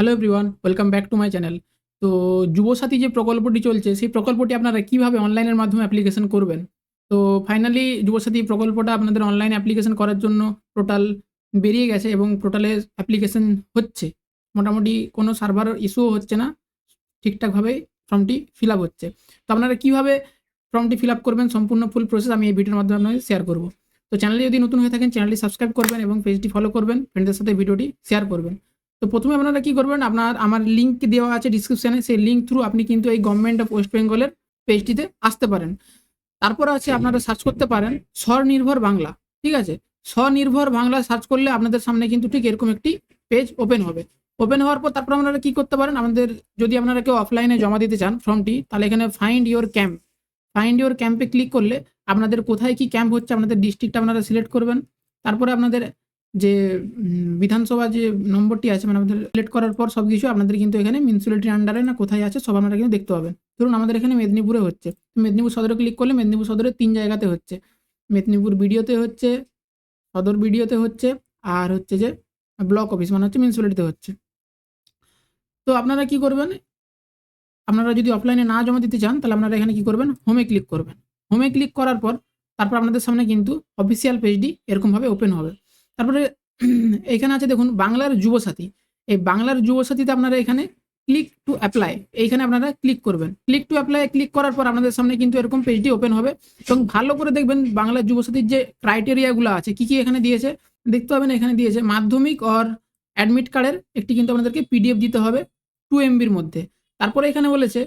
Hello everyone, welcome back to my channel. তো যুবসাথী যে প্রকল্পটি চলছে, সেই প্রকল্পটি আপনারা কীভাবে অনলাইনের মাধ্যমে অ্যাপ্লিকেশন করবেন। তো ফাইনালি যুবসাথী প্রকল্পটা আপনাদের অনলাইনে অ্যাপ্লিকেশন করার জন্য পোর্টাল বেরিয়ে গেছে এবং পোর্টালে অ্যাপ্লিকেশন হচ্ছে। মোটামুটি কোনো সার্ভার ইস্যুও হচ্ছে না, ঠিকঠাকভাবেই ফর্মটি ফিল আপ হচ্ছে। তো আপনারা কীভাবে ফর্মটি ফিল আপ করবেন সম্পূর্ণ ফুল প্রসেস আমি এই ভিডিওর মাধ্যমে আপনাদের শেয়ার করব। তো চ্যানেলে যদি নতুন হয়ে থাকেন চ্যানেলটি সাবস্ক্রাইব করবেন এবং পেজটি ফলো করবেন, ফ্রেন্ডদের সাথে ভিডিওটি শেয়ার করবেন। তো প্রথমে আপনারা কী করবেন, আমার লিঙ্ক দেওয়া আছে ডিসক্রিপশানে, সেই লিঙ্ক থ্রু আপনি কিন্তু এই গভর্নমেন্ট অফ ওয়েস্ট বেঙ্গলের পেজটিতে আসতে পারেন। তারপর আছে আপনারা সার্চ করতে পারেন স্বনির্ভর বাংলা, ঠিক আছে? স্বনির্ভর বাংলা সার্চ করলে আপনাদের সামনে কিন্তু ঠিক এরকম একটি পেজ ওপেন হবে। ওপেন হওয়ার পর তারপর আপনারা কী করতে পারেন, যদি আপনারা কেউ অফলাইনে জমা দিতে চান ফর্মটি, তাহলে এখানে ফাইন্ড ইওর ক্যাম্পে ক্লিক করলে আপনাদের কোথায় কি ক্যাম্প হচ্ছে আপনাদের ডিস্ট্রিক্টটা আপনারা সিলেক্ট করবেন। তারপরে আপনাদের যে বিধানসভা যে নম্বরটি আছে মানে আমাদের সিলেক্ট করার পর সব কিছু আপনাদের কিন্তু এখানে মিউনিসিপ্যালিটির আন্ডারে না কোথায় আছে সব আপনারা কিন্তু দেখতে পাবেন। ধরুন আমাদের এখানে মেদিনীপুরে হচ্ছে, মেদিনীপুর সদরে ক্লিক করলে মেদিনীপুর সদরের 3 জায়গাতে হচ্ছে। মেদিনীপুর বিডিওতে হচ্ছে, সদর বিডিওতে হচ্ছে, আর হচ্ছে যে ব্লক অফিস মানে হচ্ছে মিউনিসিপ্যালিটিতে হচ্ছে। তো আপনারা কি করবেন, আপনারা যদি অফলাইনে না জমা দিতে চান তাহলে আপনারা এখানে কি করবেন, হোমে ক্লিক করবেন। হোমে ক্লিক করার পর তারপর আপনাদের সামনে কিন্তু অফিসিয়াল পেজটি এরকমভাবে ওপেন হবে। তারপরে এখানে আছে দেখুন বাংলার যুবসাথী। এই বাংলার যুবসাথীতে আপনারা এখানে ক্লিক টু অ্যাপ্লাই, এইখানে আপনারা ক্লিক করবেন। ক্লিক টু অ্যাপ্লাই ক্লিক করার পর আপনাদের সামনে কিন্তু এরকম পেজটি ওপেন হবে এবং ভালো করে দেখবেন বাংলার যুবসাথীর যে ক্রাইটেরিয়াগুলো আছে কী কী এখানে দিয়েছে দেখতে পাবেন। এখানে দিয়েছে মাধ্যমিক অর অ্যাডমিট কার্ডের একটি কিন্তু আপনাদেরকে পিডিএফ দিতে হবে 2 MBর মধ্যে। তারপরে এখানে বলেছে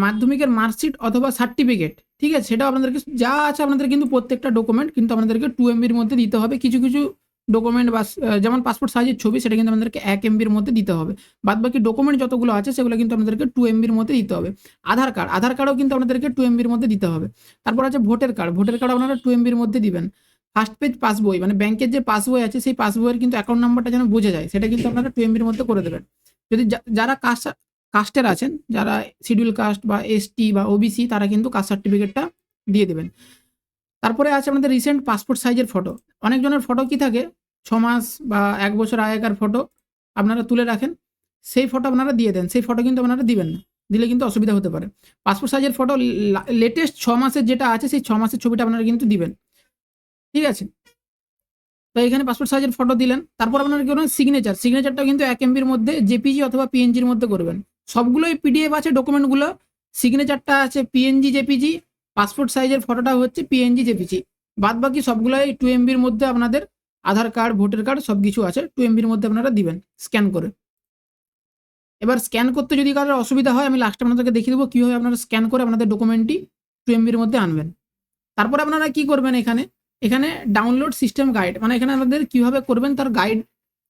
মাধ্যমিকের মার্কশিট অথবা সার্টিফিকেট, ঠিক আছে? সেটাও আপনাদেরকে যা আছে আপনাদের কিন্তু প্রত্যেকটা ডকুমেন্ট কিন্তু আপনাদেরকে 2 MBর মধ্যে দিতে হবে। কিছু কিছু ডকুমেন্ট বা যেমন পাসপোর্ট সাইজের ছবি সেটা কিন্তু আমাদেরকে 1 MBর মধ্যে দিতে হবে। বাদবাকি ডকুমেন্ট যতগুলো আছে সেগুলো কিন্তু আপনাদেরকে 2 MBর মধ্যে দিতে হবে। আধার কার্ডও কিন্তু আপনাদেরকে 2 MBর মধ্যে দিতে হবে। তারপর আছে ভোটার কার্ড আপনারা 2 MBর মধ্যে দিবেন। ফার্স্ট পেজ পাসবই মানে ব্যাংকের যে পাসবই আছে সেই পাসবইয়ের কিন্তু অ্যাকাউন্ট নাম্বারটা যেন বোঝা যায় সেটা কিন্তু আপনারা 2 MBর মধ্যে করে দেবেন। যদি যারা কাস্টের আছেন, যারা শিডিউল কাস্ট বা এসটি বা ওবিসি তারা কিন্তু কাস্ট সার্টিফিকেটটা দিয়ে দেবেন। তারপরে আছে আপনাদের রিসেন্ট পাসপোর্ট সাইজের ফটো। অনেকজনের ফটো কি থাকে 6 মাস বা 1 বছর আগেকার ফটো আপনারা তুলে রাখেন, সেই ফটো আপনারা দিয়ে দেন। সেই ফটো কিন্তু আপনারা দিবেন না, দিলে কিন্তু অসুবিধা হতে পারে। পাসপোর্ট সাইজের ফটো লেটেস্ট 6 মাসের যেটা আছে সেই 6 মাসের ছবিটা আপনারা কিন্তু দিবেন, ঠিক আছে? তো এখানে পাসপোর্ট সাইজের ফটো দিলেন। তারপর আপনারা কি করবেন, সিগনেচারটাও কিন্তু 1 MBর মধ্যে জেপিজি অথবা পিএনজির মধ্যে করবেন। সবগুলোই পিডিএফ আছে ডকুমেন্টগুলো, সিগনেচারটা আছে পিএনজি জেপিজি, পাসপোর্ট সাইজের ফটোটা হচ্ছে পিএনজি জেপিজি। বাদবাকি সবগুলোই 2 MBর মধ্যে আপনাদের আধার কার্ড, ভোটার কার্ড সব কিছু আছে 2 MBর মধ্যে আপনারা দিবেন স্ক্যান করে। এবার স্ক্যান করতে যদি কারোর অসুবিধা হয় আমি লাস্টে আপনাদেরকে দেখিয়ে দেবো কীভাবে আপনারা স্ক্যান করে আপনাদের ডকুমেন্টটি 2 MBর মধ্যে আনবেন। তারপরে আপনারা কি করবেন, এখানে ডাউনলোড সিস্টেম গাইড মানে এখানে আপনাদের কিভাবে করবেন তার গাইড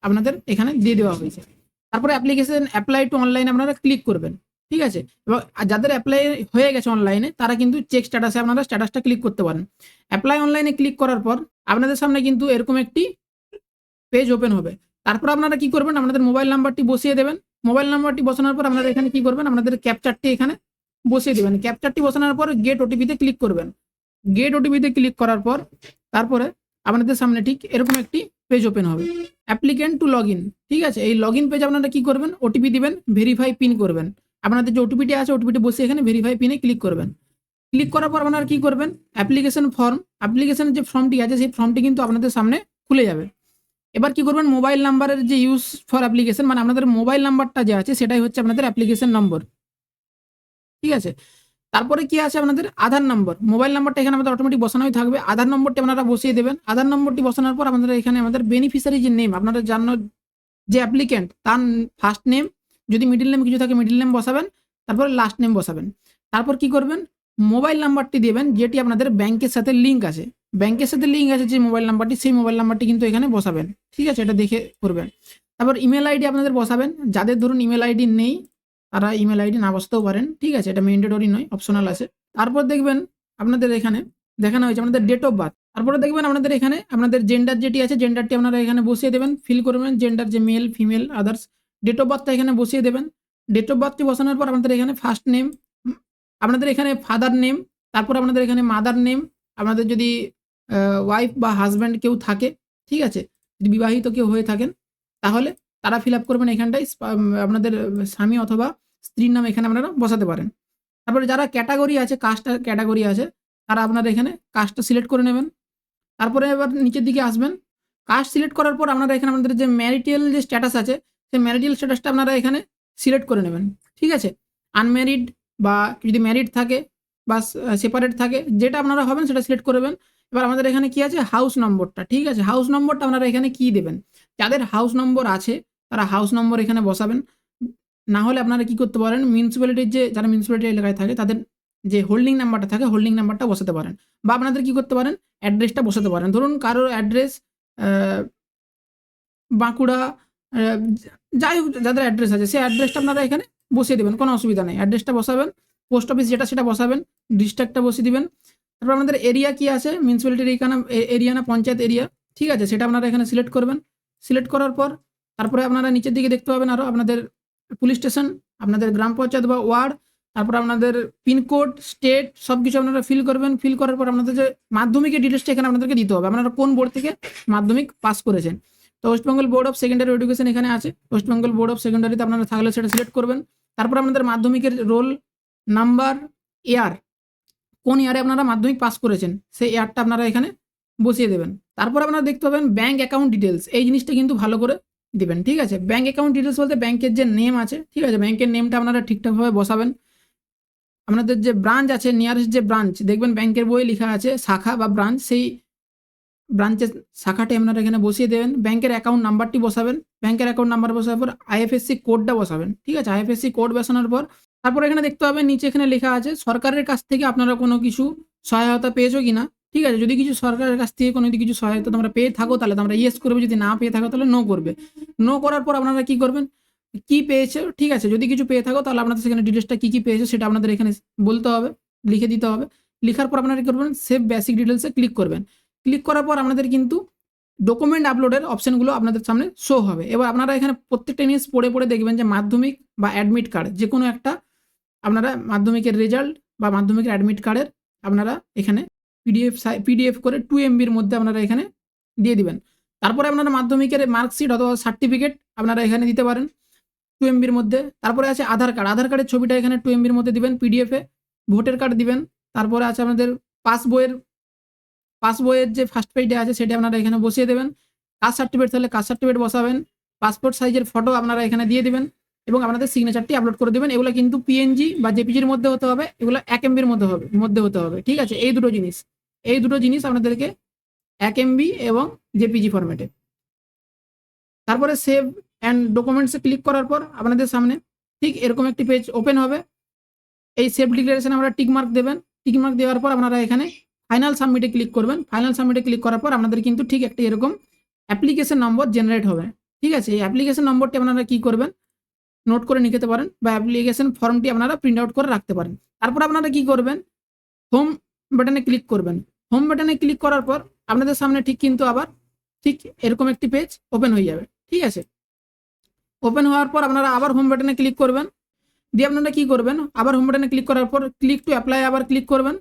আপনাদের এখানে দিয়ে দেওয়া হয়েছে। তারপরে অ্যাপ্লিকেশন অ্যাপ্লাই টু অনলাইনে আপনারা ক্লিক করবেন, ঠিক আছে? এবং যাদের অ্যাপ্লাই হয়ে গেছে অনলাইনে তারা কিন্তু চেক স্ট্যাটাসে আপনারা স্ট্যাটাসটা ক্লিক করতে পারেন। অ্যাপ্লাই অনলাইনে ক্লিক করার পর আপনাদের সামনে কিন্তু এরকম একটি পেজ ওপেন হবে। তারপর আপনারা কি করবেন, আপনাদের মোবাইল নাম্বারটি বসিয়ে দেবেন। মোবাইল নাম্বারটি বসানোর পর আপনারা এখানে কি করবেন, আপনাদের ক্যাপচারটি এখানে বসিয়ে দেবেন। ক্যাপচারটি বসানোর পর গেট ওটিপিতে ক্লিক করবেন। গেট ওটিপিতে ক্লিক করার পর তারপরে আপনাদের সামনে ঠিক এরকম একটি পেজ ওপেন হবে, অ্যাপ্লিকেন্ট টু লগ ইন, ঠিক আছে? এই লগ ইন পেজে আপনারা কি করবেন, ওটিপি দিবেন, ভেরিফাই পিন করবেন। আপনাদের যে ওটিপিটি আছে ওটিপিটি বসে এখানে ভেরিফাই পিনে ক্লিক করবেন। ক্লিক করার পর আপনারা কি করবেন, অ্যাপ্লিকেশনের যে ফর্মটি আছে সেই ফর্মটি কিন্তু আপনাদের সামনে খুলে যাবে। এবার কি করবেন, মোবাইল নাম্বারের যে ইউজ ফর অ্যাপ্লিকেশন মানে আপনাদের মোবাইল নাম্বারটা যে আছে সেটাই হচ্ছে আপনাদের অ্যাপ্লিকেশন নম্বর, ঠিক আছে? তারপরে কি আছে আপনাদের আধার নম্বর, মোবাইল নাম্বারটা এখানে আমাদের অটোমেটিক বসানোই থাকবে। আধার নম্বরটি আপনারা বসিয়ে দেবেন। আধার নম্বরটি বসানোর পর আপনাদের এখানে আমাদের বেনিফিশিয়ারি যে নেম আপনারা জানো যে অ্যাপ্লিকেন্ট তার ফার্স্ট নেম, যদি মিডল নেম কিছু থাকে মিডল নেম বসাবেন, তারপরে লাস্ট নেম বসাবেন। তারপর কি করবেন, মোবাইল নাম্বারটি দেবেন যেটি আপনাদের ব্যাংকের সাথে লিঙ্ক আছে। ব্যাংকের সাথে লিঙ্ক আছে যে মোবাইল নাম্বারটি সেই মোবাইল নাম্বারটি কিন্তু এখানে বসাবেন, ঠিক আছে? এটা দেখে করবেন। তারপর ইমেল আইডি আপনাদের বসাবেন। যাদের ধরুন ইমেল আইডি নেই তারা ইমেল আইডি না বসাতেও পারেন, ঠিক আছে? এটা ম্যান্ডেটরি নয়, অপশনাল আছে। তারপর দেখবেন আপনাদের এখানে দেখানো হয়েছে আপনাদের ডেট অফ বার্থ। তারপরে দেখবেন আপনাদের এখানে আপনাদের জেন্ডার যেটি আছে জেন্ডারটি আপনারা এখানে বসিয়ে দেবেন, ফিল করবেন জেন্ডার যে male female others. Date of বার্থটা এখানে বসিয়ে দেবেন। ডেট অফ বার্থটি বসানোর পর আপনাদের এখানে ফার্স্ট নেম, আপনাদের এখানে ফাদার নেম, তারপর আপনাদের এখানে মাদার নেম, আপনাদের যদি ওয়াইফ বা হাজব্যান্ড কেউ থাকে, ঠিক আছে? যদি বিবাহিত কেউ হয়ে থাকেন তাহলে তারা ফিল আপ করবেন এখানটায়। আপনাদের স্বামী অথবা স্ত্রীর নাম এখানে আপনারা বসাতে পারেন। তারপরে যারা ক্যাটাগরি আছে, কাস্ট ক্যাটাগরি আছে, তারা আপনারা এখানে কাস্টটা সিলেক্ট করে নেবেন। তারপরে এবার নিচের দিকে আসবেন। কাস্ট সিলেক্ট করার পর আপনারা এখানে আপনাদের যে ম্যারিটাল যে স্ট্যাটাস আছে, সেই ম্যারিটাল স্ট্যাটাসটা আপনারা এখানে সিলেক্ট করে নেবেন। ঠিক আছে? আনম্যারিড বা যদি ম্যারিড থাকে বা সেপারেট থাকে, যেটা আপনারা হবেন সেটা সিলেক্ট করবেন। এবার আমাদের এখানে কি আছে? হাউস নম্বরটা। ঠিক আছে? হাউস নম্বরটা আপনারা এখানে কি দেবেন? যাদের হাউস নম্বর আছে তারা হাউস নম্বর এখানে বসাবেন। না হলে আপনারা কি করতে পারেন, মিউনিসিপ্যালিটির যে যারা মিউনিসিপ্যালিটি এলাকায় থাকে তাদের যে হোল্ডিং নাম্বারটা থাকে, হোল্ডিং নাম্বারটা বসাতে পারেন। বা আপনাদের কি করতে পারেন, অ্যাড্রেসটা বসাতে পারেন। ধরুন কারোর অ্যাড্রেস বাঁকুড়া, যাই হোক যাদের অ্যাড্রেস আছে সেই অ্যাড্রেসটা আপনারা এখানে বসিয়ে দেবেন, কোনো অসুবিধা নেই। অ্যাড্রেসটা বসাবেন, পোস্ট অফিস যেটা সেটা বসাবেন, ডিস্ট্রিক্টটা বসিয়ে দিবেন। তারপর আপনাদের এরিয়া কি আছে, মিউনিসিপ্যালিটির এরিয়া না পঞ্চায়েত এরিয়া, ঠিক আছে, সেটা আপনারা এখানে সিলেক্ট করবেন। সিলেক্ট করার পর তারপরে আপনারা নিচের দিকে দেখতে পাবেন আরও আপনাদের পুলিশ স্টেশন, আপনাদের গ্রাম পঞ্চায়েত বা ওয়ার্ড, তারপর আপনাদের পিনকোড, স্টেট, সব কিছু আপনারা ফিল করবেন। ফিল করার পর আপনাদের যে মাধ্যমিকের ডিটেলসটা এখানে আপনাদেরকে দিতে হবে, আপনারা কোন বোর্ড থেকে মাধ্যমিক পাস করেছেন। তো West Bengal board of secondary education এখানে আছে, ওয়েস্ট বেঙ্গল বোর্ড অফ সেকেন্ডারিতে আপনারা থাকলে সেটা সিলেক্ট করবেন। তারপর আপনাদের মাধ্যমিকের রোল নাম্বার, ইয়ার, কোন ইয়ারে আপনারা মাধ্যমিক পাস করেছেন সেই ইয়ারটা আপনারা এখানে বসিয়ে দেবেন। তারপর আপনারা দেখতে পাবেন ব্যাঙ্ক অ্যাকাউন্ট ডিটেলস, এই জিনিসটা কিন্তু ভালো করে দিবেন। ঠিক আছে? ব্যাঙ্ক অ্যাকাউন্ট ডিটেলস বলতে ব্যাংকের যে নেম আছে, ঠিক আছে, ব্যাংকের নেমটা আপনারা ঠিকঠাকভাবে বসাবেন। আপনাদের যে ব্রাঞ্চ আছে, নিয়ারেস্ট যে ব্রাঞ্চ দেখবেন ব্যাংকের বই লেখা আছে শাখা বা ব্রাঞ্চ, সেই ব্রাঞ্চের শাখাটি আপনারা এখানে বসিয়ে দেবেন। ব্যাংকের অ্যাকাউন্ট নাম্বারটি বসাবেন। ব্যাংকের অ্যাকাউন্ট নাম্বার বসানোর পর আইএফএসসি কোডটা বসাবেন। ঠিক আছে? আইএফএসসি কোড বসানোর পর তারপর এখানে দেখতে পাবেন নিচে এখানে লেখা আছে সরকারের কাছ থেকে আপনারা কোনো কিছু সহায়তা পেয়েছো কিনা। ঠিক আছে? যদি কিছু সরকারের কাছ থেকে কোনো কিছু সহায়তা তোমরা পেয়ে থাকো তাহলে তোমরা ইয়েস করবে, যদি না পেয়ে থাকো তাহলে নো করবে। নো করার পর আপনারা কি করবেন, কি পেয়েছো, ঠিক আছে, যদি কিছু পেয়ে থাকো তাহলে আপনাদের সেখানে ডিটেলসটা কী পেয়েছো সেটা আপনাদের এখানে বলতে হবে, লিখে দিতে হবে। লেখার পর আপনারা কী করবেন, সেভ বেসিক ডিটেলসে ক্লিক করবেন। ক্লিক করার পর আপনাদের কিন্তু ডকুমেন্ট আপলোডের অপশনগুলো আপনাদের সামনে শো হবে। এবার আপনারা এখানে প্রত্যেকটা জিনিস পড়ে দেখবেন যে মাধ্যমিক বা অ্যাডমিট কার্ড যে কোনো একটা, আপনারা মাধ্যমিকের রেজাল্ট বা মাধ্যমিকের অ্যাডমিট কার্ডের আপনারা এখানে পিডিএফ করে 2 MBর মধ্যে আপনারা এখানে দিয়ে দিবেন। তারপরে আপনারা মাধ্যমিকের মার্কশিট অথবা সার্টিফিকেট আপনারা এখানে দিতে পারেন 2 MBর মধ্যে। তারপরে আছে আধার কার্ডের ছবিটা এখানে 2 MBর মধ্যে দিবেন পিডিএফে। ভোটার কার্ড দিবেন। তারপরে আছে আপনাদের পাসবইয়ের যে ফার্স্ট পেজে আছে সেটা আপনারা এখানে বসিয়ে দেবেন। কাস্ট সার্টিফিকেট থাকলে কাস্ট সার্টিফিকেট বসাবেন। পাসপোর্ট সাইজের ফটো আপনারা এখানে দিয়ে দিবেন এবং আপনাদের সিগনেচারটি আপলোড করে দেবেন। এগুলো কিন্তু পিএনজি বা জেপিজির মধ্যে হতে হবে, এগুলো 1 MBর মধ্যে হতে হবে। ঠিক আছে? এই দুটো জিনিস আপনাদেরকে 1 MB এবং জেপিজি ফরম্যাটে। তারপরে সেভ অ্যান্ড ডকুমেন্টসে ক্লিক করার পর আপনাদের সামনে ঠিক এরকম একটি পেজ ওপেন হবে। এই সেভ ডিক্লারেশনে আপনারা টিকমার্ক দেবেন। টিকমার্ক দেওয়ার পর আপনারা এখানে ফাইনাল সাবমিটে ক্লিক করবেন। ফাইনাল সাবমিটে ক্লিক করার পর আপনাদের কিন্তু ঠিক একটা এরকম অ্যাপ্লিকেশন নম্বর জেনারেট হবে। ঠিক আছে? এই অ্যাপ্লিকেশন নম্বরটি আপনারা কি করবেন, নোট করে নিতে পারেন বা অ্যাপ্লিকেশন ফর্মটি আপনারা প্রিন্ট আউট করে রাখতে পারেন। তারপর আপনারা কি করবেন, হোম বাটনে ক্লিক করবেন। হোম বাটনে ক্লিক করার পর আপনাদের সামনে ঠিক কিন্তু আবার ঠিক এরকম একটি পেজ ওপেন হয়ে যাবে। ঠিক আছে? ওপেন হওয়ার পর আপনারা আবার হোম বাটনে ক্লিক করবেন। দিয়ে আপনারা কি করবেন, আবার হোম বাটনে ক্লিক করার পর ক্লিক টু অ্যাপ্লাই আবার ক্লিক করবেন।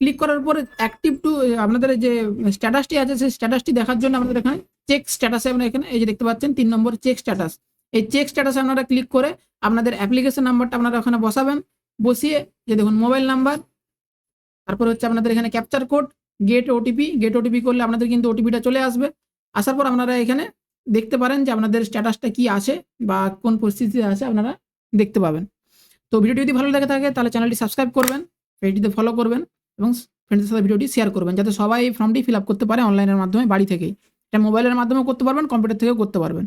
ক্লিক করার পরে অ্যাক্টিভ টু আপনাদের যে স্ট্যাটাসটি আছে সেই স্ট্যাটাসটি দেখার জন্য আপনাদের এখানে চেক স্ট্যাটাসে আপনারা এখানে এই যে দেখতে পাচ্ছেন 3 নম্বর চেক স্ট্যাটাস। এই চেক স্ট্যাটাসে আপনারা ক্লিক করে আপনাদের অ্যাপ্লিকেশন নাম্বারটা আপনারা ওখানে বসাবেন। বসিয়ে যে দেখুন মোবাইল নাম্বার, তারপর হচ্ছে আপনাদের এখানে ক্যাপচার কোড, গেট ওটিপি করলে আপনাদের কিন্তু ওটিপিটা চলে আসবে। আসার পর আপনারা এখানে দেখতে পারেন যে আপনাদের স্ট্যাটাসটা কি আছে বা কোন পরিস্থিতিতে আছে আপনারা দেখতে পাবেন। তো ভিডিওটি যদি ভালো লেগে থাকে তাহলে চ্যানেলটি সাবস্ক্রাইব করবেন, পেজটিতে ফলো করবেন এবং ফ্রেন্ডসদের সাথে ভিডিওটি শেয়ার করবেন যাতে সবাই এই ফর্মটি ফিল আপ করতে পারে অনলাইনের মাধ্যমে বাড়ি থেকেই। এটা মোবাইলের মাধ্যমেও করতে পারবেন, কম্পিউটার থেকেও করতে পারবেন।